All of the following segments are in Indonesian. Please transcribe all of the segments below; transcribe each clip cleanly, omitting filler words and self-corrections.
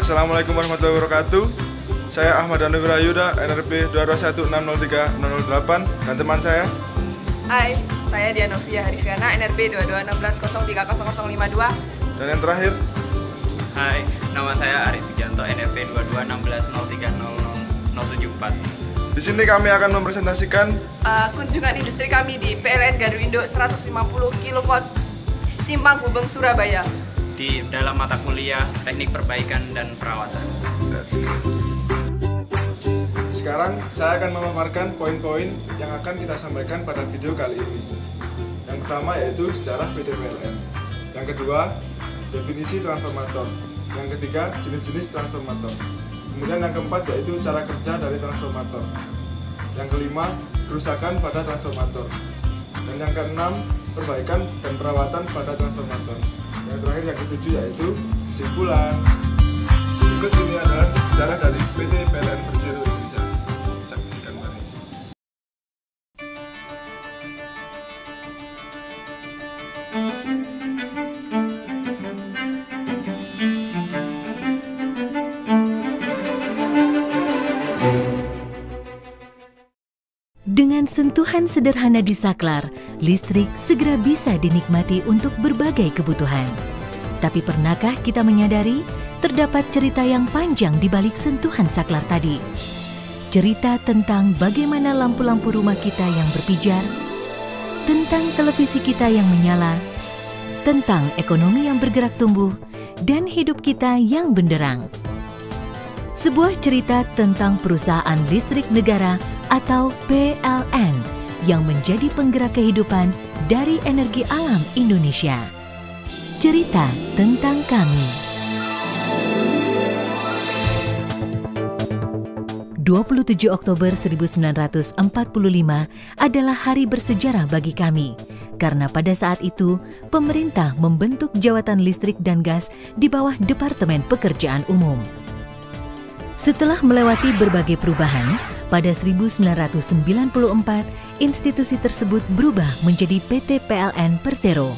Assalamualaikum warahmatullahi wabarakatuh. Saya Ahmad Danu Wirayuda, NRP 22160308, dan teman saya. Hai, saya Dianovia Harifiana, NRP 2216030052. Dan yang terakhir. Hai, nama saya Ari Sugianto, NRP 2216030074. Di sini kami akan mempresentasikan kunjungan industri kami di PLN Garduindo 150 kV Simpang Gubeng, Surabaya. Di dalam mata kuliah Teknik Perbaikan dan Perawatan. Sekarang saya akan memaparkan poin-poin yang akan kita sampaikan pada video kali ini. Yang pertama yaitu sejarah PT PLN. Yang kedua, definisi transformator. Yang ketiga, jenis-jenis transformator. Kemudian yang keempat yaitu cara kerja dari transformator. Yang kelima, kerusakan pada transformator. Dan yang keenam, perbaikan dan perawatan pada transformator. Yang terakhir, yang ketujuh yaitu kesimpulan. Berikut ini adalah sejarah dari PT PLN Persero Indonesia. Saksikan mari. Dengan sentuhan sederhana di saklar, listrik segera bisa dinikmati untuk berbagai kebutuhan. Tapi pernahkah kita menyadari terdapat cerita yang panjang di balik sentuhan saklar tadi? Cerita tentang bagaimana lampu-lampu rumah kita yang berpijar, tentang televisi kita yang menyala, tentang ekonomi yang bergerak tumbuh, dan hidup kita yang benderang. Sebuah cerita tentang perusahaan listrik negara atau PLN yang menjadi penggerak kehidupan dari energi alam Indonesia. Cerita tentang kami. 27 Oktober 1945 adalah hari bersejarah bagi kami, karena pada saat itu pemerintah membentuk Jawatan Listrik dan Gas di bawah Departemen Pekerjaan Umum. Setelah melewati berbagai perubahan, pada 1994 institusi tersebut berubah menjadi PT PLN Persero.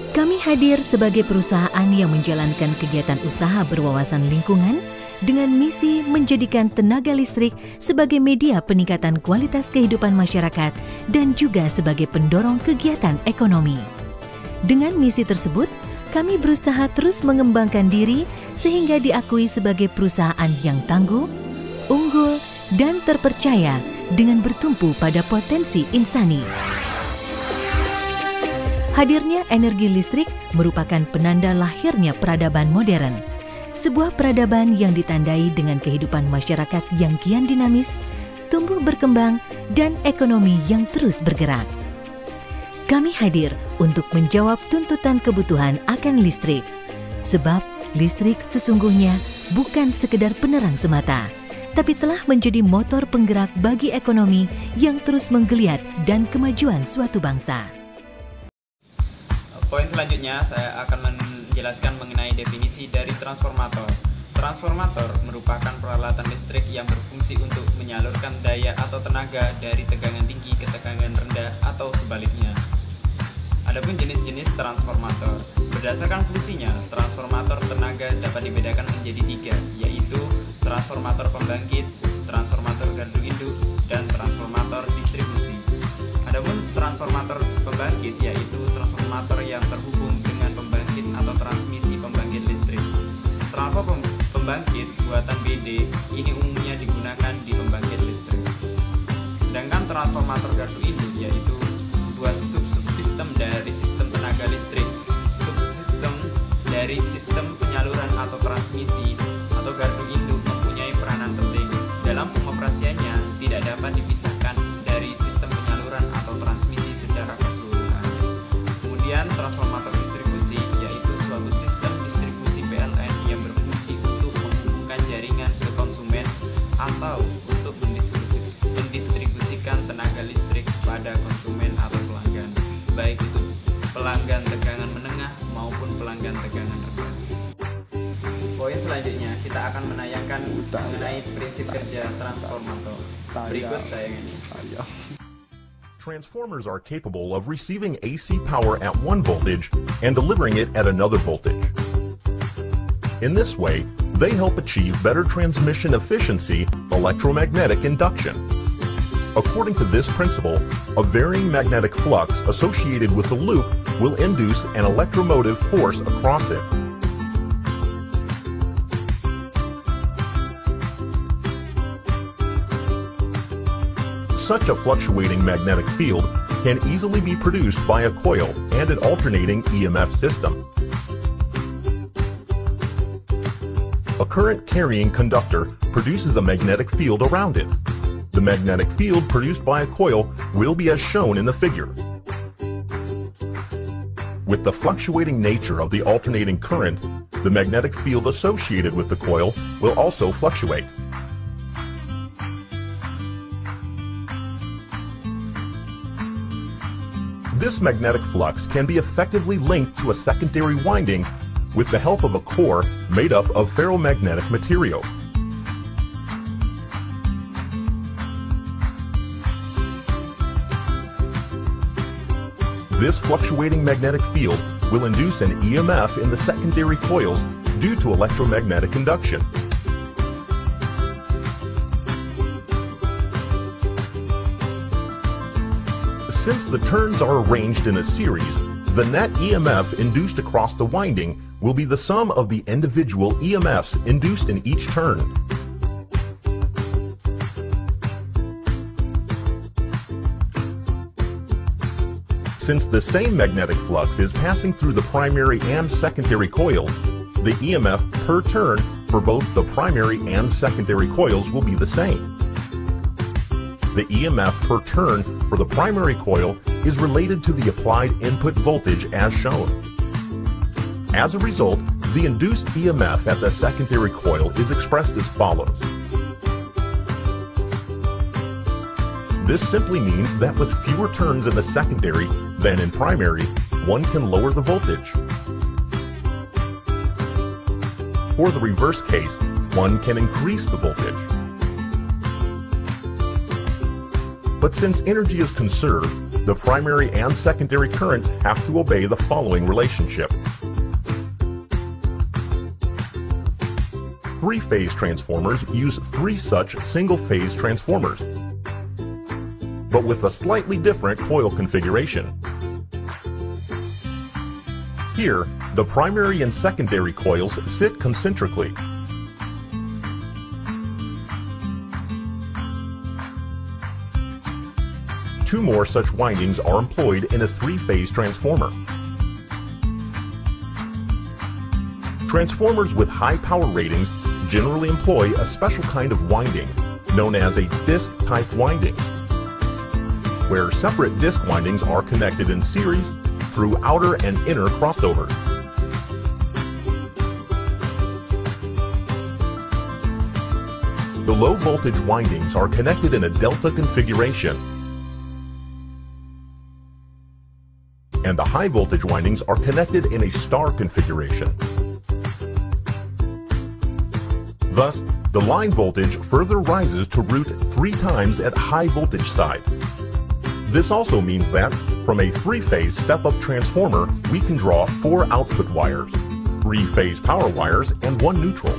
Kami hadir sebagai perusahaan yang menjalankan kegiatan usaha berwawasan lingkungan dengan misi menjadikan tenaga listrik sebagai media peningkatan kualitas kehidupan masyarakat dan juga sebagai pendorong kegiatan ekonomi. Dengan misi tersebut, kami berusaha terus mengembangkan diri sehingga diakui sebagai perusahaan yang tangguh, unggul, dan terpercaya dengan bertumpu pada potensi insani. Hadirnya energi listrik merupakan penanda lahirnya peradaban modern. Sebuah peradaban yang ditandai dengan kehidupan masyarakat yang kian dinamis, tumbuh berkembang, dan ekonomi yang terus bergerak. Kami hadir untuk menjawab tuntutan kebutuhan akan listrik. Sebab listrik sesungguhnya bukan sekedar penerang semata, tapi telah menjadi motor penggerak bagi ekonomi yang terus menggeliat dan kemajuan suatu bangsa. Poin selanjutnya saya akan menjelaskan mengenai definisi dari transformator. Transformator merupakan peralatan listrik yang berfungsi untuk menyalurkan daya atau tenaga dari tegangan tinggi ke tegangan rendah atau sebaliknya. Adapun jenis-jenis transformator, berdasarkan fungsinya, transformator tenaga dapat dibedakan menjadi tiga, yaitu transformator pembangkit, transformator gardu induk, dan transformator distribusi. Adapun transformator pembangkit yaitu transformator yang terhubung dengan pembangkit atau transmisi pembangkit listrik. Transformator pembangkit buatan BD ini umumnya digunakan di pembangkit listrik. Sedangkan transformator gardu induk yaitu sebuah subsistem dari sistem tenaga listrik, subsistem dari sistem penyaluran atau transmisi atau gardu induk mempunyai peranan penting dalam pengoperasiannya, tidak dapat dipisahkan dari sistem penyaluran atau transmisi secara keseluruhan. Kemudian transformator distribusi yaitu suatu sistem distribusi PLN yang berfungsi untuk menghubungkan jaringan ke konsumen atau untuk mendistribusikan tenaga listrik pada konsumen atau pelanggan, baik itu pelanggan tegangan menengah maupun pelanggan tegangan rendah. Poin selanjutnya kita akan menayangkan mengenai prinsip kerja transformator. Berikut tayangannya. Transformers are capable of receiving AC power at one voltage and delivering it at another voltage. In this way, They help achieve better transmission efficiency, electromagnetic induction. According to this principle, a varying magnetic flux associated with a loop will induce an electromotive force across it. Such a fluctuating magnetic field can easily be produced by a coil and an alternating EMF system. A current-carrying conductor produces a magnetic field around it. The magnetic field produced by a coil will be as shown in the figure. With the fluctuating nature of the alternating current, the magnetic field associated with the coil will also fluctuate. This magnetic flux can be effectively linked to a secondary winding with the help of a core made up of ferromagnetic material. This fluctuating magnetic field will induce an EMF in the secondary coils due to electromagnetic induction. Since the turns are arranged in a series, the net EMF induced across the winding will be the sum of the individual EMFs induced in each turn. Since the same magnetic flux is passing through the primary and secondary coils, the EMF per turn for both the primary and secondary coils will be the same. The EMF per turn for the primary coil is related to the applied input voltage as shown. As a result, the induced EMF at the secondary coil is expressed as follows. This simply means that with fewer turns in the secondary than in primary, one can lower the voltage. For the reverse case, one can increase the voltage. But since energy is conserved, the primary and secondary currents have to obey the following relationship. Three-phase transformers use three such single-phase transformers, but with a slightly different coil configuration. Here, the primary and secondary coils sit concentrically. Two more such windings are employed in a three-phase transformer. Transformers with high power ratings generally employ a special kind of winding, known as a disc-type winding, where separate disc windings are connected in series through outer and inner crossovers. The low voltage windings are connected in a delta configuration, and the high voltage windings are connected in a star configuration. Thus, the line voltage further rises to root 3 times at high voltage side. This also means that, from a 3-phase step-up transformer, we can draw 4 output wires, 3 phase power wires, and 1 neutral.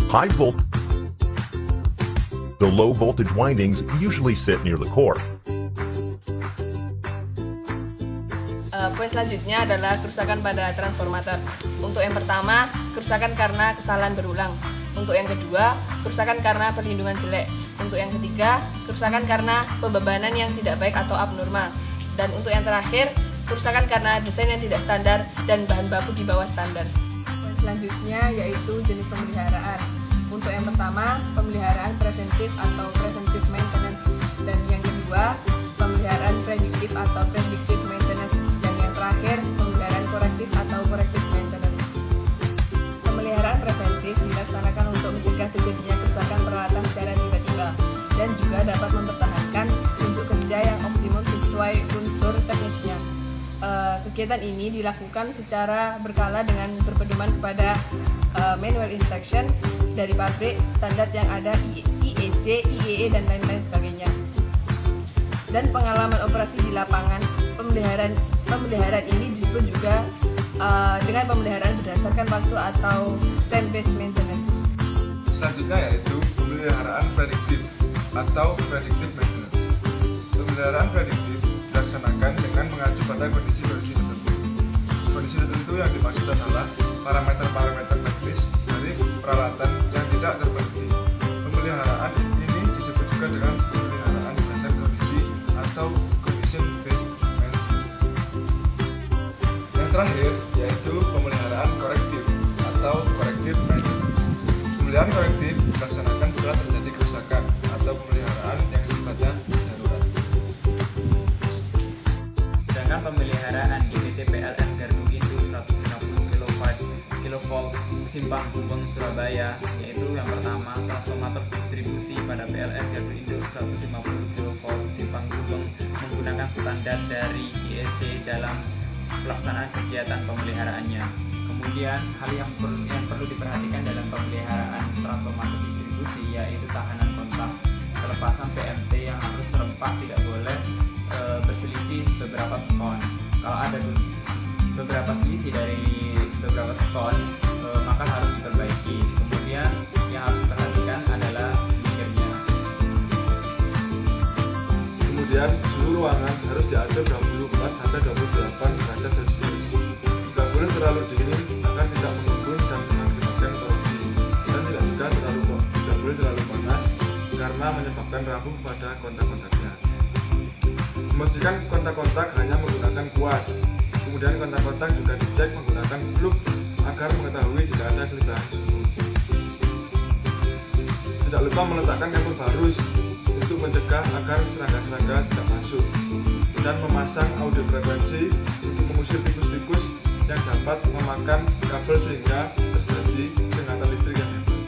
High voltage. The low voltage windings usually sit near the core. Poin selanjutnya adalah kerusakan pada transformator. Untuk yang pertama, kerusakan karena kesalahan berulang. Untuk yang kedua, kerusakan karena perlindungan jelek. Untuk yang ketiga, kerusakan karena pembebanan yang tidak baik atau abnormal. Dan untuk yang terakhir, kerusakan karena desain yang tidak standar dan bahan baku di bawah standar. Poin selanjutnya yaitu jenis pemeliharaan. Untuk yang pertama, pemeliharaan preventif atau preventive maintenance, dan yang kedua, pemeliharaan prediktif atau predictive maintenance, dan yang terakhir, pemeliharaan korektif atau corrective maintenance. Pemeliharaan preventif dilaksanakan untuk mencegah terjadinya kerusakan peralatan secara tiba-tiba dan juga dapat mempertahankan unjuk kerja yang optimum sesuai unsur teknisnya. Kegiatan ini dilakukan secara berkala dengan berpedoman kepada manual inspection dari pabrik, standar yang ada IEC, IEE, dan lain-lain sebagainya. Dan pengalaman operasi di lapangan, pemeliharaan ini disebut juga dengan pemeliharaan berdasarkan waktu atau time-based maintenance. Selanjutnya yaitu pemeliharaan prediktif atau predictive maintenance. Pemeliharaan prediktif dilaksanakan dengan mengacu pada kondisi-kondisi tertentu. Kondisi tertentu yang dimaksud adalah parameter-parameter teknis dari peralatan yang tidak terprediksi. Pemeliharaan ini disebut juga dengan pemeliharaan berdasarkan kondisi atau condition based maintenance. Yang terakhir yaitu pemeliharaan korektif atau corrective maintenance. Pemeliharaan korektif dilaksanakan setelah terjadi kerusakan atau pemeliharaan yang sifatnya darurat. Sedangkan pemeliharaan di PT PLN Gardu Indo 150 kV Simpang Gubeng Surabaya, yaitu yang pertama transformator distribusi pada PLN Gardu Indo 150 kV Simpang Gubeng menggunakan standar dari IEC dalam pelaksanaan kegiatan pemeliharaannya. Kemudian hal yang perlu diperhatikan dalam pemeliharaan transformator distribusi yaitu tahanan kontak, kelepasan PMT yang harus serempak, tidak boleh berselisih beberapa sekon. Kalau ada beberapa selisih dari beberapa sekon, maka harus diperbaiki. Kemudian yang harus diperhatikan adalah lingkarnya. Kemudian suhu ruangan harus diatur 24 sampai 28 derajat Celcius. Tidak boleh terlalu dingin agar tidak menimbun dan mengakibatkan korupsi. Dan tidak boleh terlalu panas karena menyebabkan rapuh pada kontak-kontaknya. Memastikan kontak-kontak hanya menggunakan kuas. Kemudian kontak-kontak juga dicek menggunakan fluk agar mengetahui jika ada kelebihan suhu. Tidak lupa meletakkan kabel barus untuk mencegah agar serangga-serangga tidak masuk, dan memasang audio frekuensi untuk mengusir tikus-tikus yang dapat memakan kabel sehingga terjadi sengatan listrik yang hebat.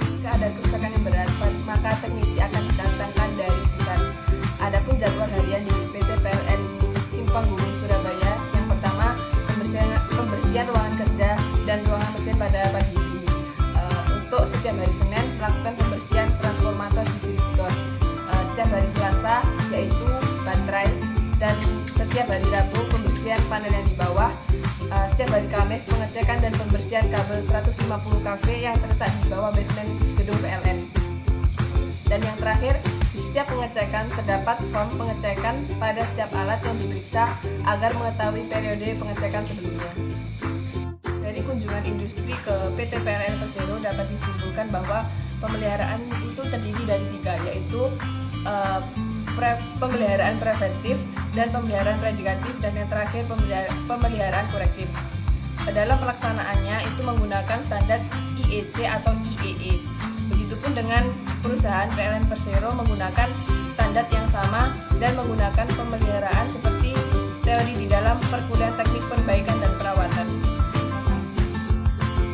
Jika ada kerusakan yang berat, maka teknisi akan didatangkan dari pusat. Adapun jadwal harian di PT PLN Simpang Gubeng Surabaya, yang pertama pembersihan ruangan kerja dan ruangan mesin pada pagi hari. Untuk setiap hari Senin melakukan pembersihan transformator distributor. Setiap hari Selasa yaitu baterai, dan setiap hari Rabu pembersihan panel yang di bawah. Setiap hari Kamis pengecekan dan pembersihan kabel 150 kV yang terletak di bawah basement gedung PLN. Dan yang terakhir, di setiap pengecekan terdapat form pengecekan pada setiap alat yang diperiksa agar mengetahui periode pengecekan sebelumnya. Dari kunjungan industri ke PT PLN Persero dapat disimpulkan bahwa pemeliharaan itu terdiri dari 3, yaitu pemeliharaan preventif dan pemeliharaan predikatif, dan yang terakhir pemeliharaan korektif. Dalam pelaksanaannya itu menggunakan standar IEC atau IEE. Begitupun dengan perusahaan PLN Persero menggunakan standar yang sama dan menggunakan pemeliharaan seperti teori di dalam perkuliahan teknik perbaikan dan perawatan.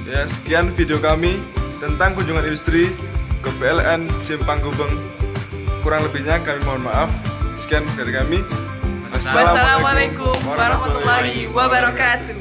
Ya, sekian video kami tentang kunjungan industri ke PLN Simpang Gubeng. Kurang lebihnya kami mohon maaf. Sekian dari kami. Wassalamualaikum warahmatullahi wabarakatuh.